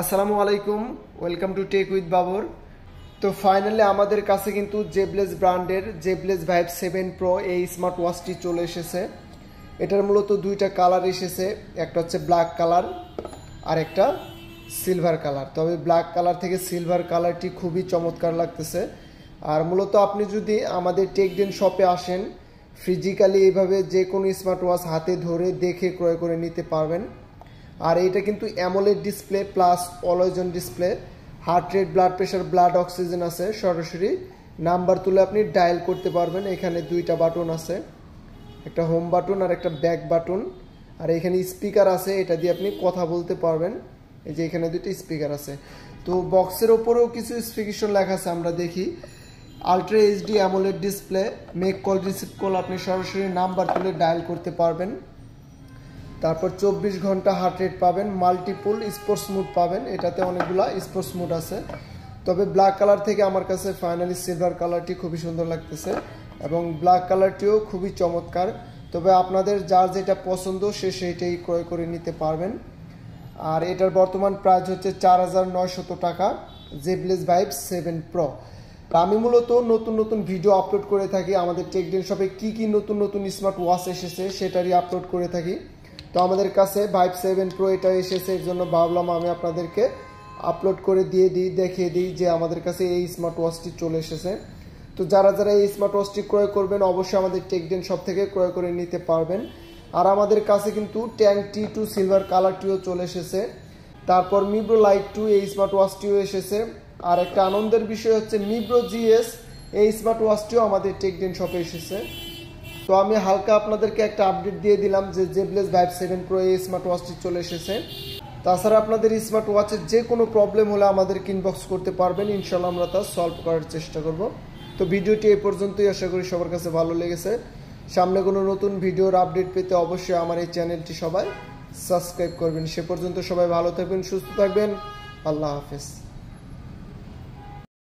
আসসালামু আলাইকুম, welcome to tech with Babar. তো ফাইনালি আমাদের কাছে কিন্তু জেবলেজ ব্র্যান্ডের জেবলেজ ভাইব 7 প্রো এই স্মার্ট ওয়াচটি চলে এসেছে। এটার মূলত দুইটা কালার এসেছে, একটা হচ্ছে ব্ল্যাক কালার আর একটা সিলভার কালার। তবে ব্ল্যাক কালার থেকে সিলভার কালারটি খুবই চমৎকার লাগতেছে। আর মূলত আপনি যদি আমাদের টেকডেন শপে আসেন, ফিজিক্যালি এইভাবে যে কোনো স্মার্ট ওয়াচ হাতে ধরে দেখে ক্রয় করে নিতে পারবেন। আর এটা কিন্তু AMOLED display plus always on display, heart rate, blood pressure, blood oxygen আছে, সরাসরি নাম্বার তুলে আপনি ডায়াল করতে পারবেন। এখানে দুইটা বাটন আছে, একটা হোম বাটন আর একটা ব্যাক বাটন। আর এখানে স্পিকার আছে, এটা দিয়ে আপনি কথা বলতে পারবেন। এই যে এখানে দুটো স্পিকার আছে। তো বক্সের ওপরেও কিছু স্পেসিফিকেশন লেখা আছে, আমরা দেখি। Ultra HD AMOLED display, make call receive call আপনি সরাসরি নাম্বার তুলে ডায়াল করতে পারবেন। তারপর 24 ঘন্টা হার্ট রেট পাবেন, মাল্টিপল স্পোর্টস মুড পাবেন, এটাতে অনেকগুলা স্পোর্টস মুড আছে। তবে ব্ল্যাক কালার থেকে আমার কাছে ফাইনালি সিলভার কালারটি খুবই সুন্দর লাগতেছে এবং ব্ল্যাক কালারটিও খুবই চমৎকার। তবে আপনাদের যার যেটা পছন্দ সে সেইটাই ক্রয় করে নিতে পারবেন। আর এটার বর্তমান প্রাইস হচ্ছে 4900 টাকা, জেবলেজ ভাইব 7 প্রো। আমি মূলত নতুন নতুন ভিডিও আপলোড করে থাকি, আমাদের টেকডেন শপে কী নতুন নতুন স্মার্ট ওয়াচ এসেছে সেটারই আপলোড করে থাকি। তো আমাদের কাছে ভাইব 7 প্রো এটা এসেছে, এর জন্য ভাবলাম আমি আপনাদেরকে আপলোড করে দেখিয়ে দিই যে আমাদের কাছে এই স্মার্ট ওয়াচটি চলে এসেছে। তো যারা এই স্মার্ট ওয়াচটি ক্রয় করবেন অবশ্যই আমাদের টেকডেন শপ থেকে ক্রয় করে নিতে পারবেন। আর আমাদের কাছে কিন্তু ট্যাঙ্ক T2 সিলভার কালারটিও চলে এসেছে। তারপর মিব্রো লাইট 2 এই স্মার্ট ওয়াচটিও এসেছে। আর একটা আনন্দের বিষয় হচ্ছে মিব্রো GS এই স্মার্ট ওয়াচটিও আমাদের টেকডেন শপে এসেছে। তো আমি হালকা আপনাদেরকে একটা আপডেট দিয়ে দিলাম যে জেবলেজ ভাইব 7 প্রো এই স্মার্ট ওয়াচটি চলে এসেছে। তাছাড়া আপনাদের স্মার্ট ওয়াচের যে কোনো প্রবলেম হলে আমাদেরকে ইনবক্স করতে পারবেন, ইনশাল্লাহ আমরা তা সলভ করার চেষ্টা করব। তো ভিডিওটি এই পর্যন্তই, আশা করি সবার কাছে ভালো লেগেছে। সামনে কোনো নতুন ভিডিওর আপডেট পেতে অবশ্যই আমার এই চ্যানেলটি সবাই সাবস্ক্রাইব করবেন। সে পর্যন্ত সবাই ভালো থাকবেন, সুস্থ থাকবেন। আল্লাহ হাফেজ।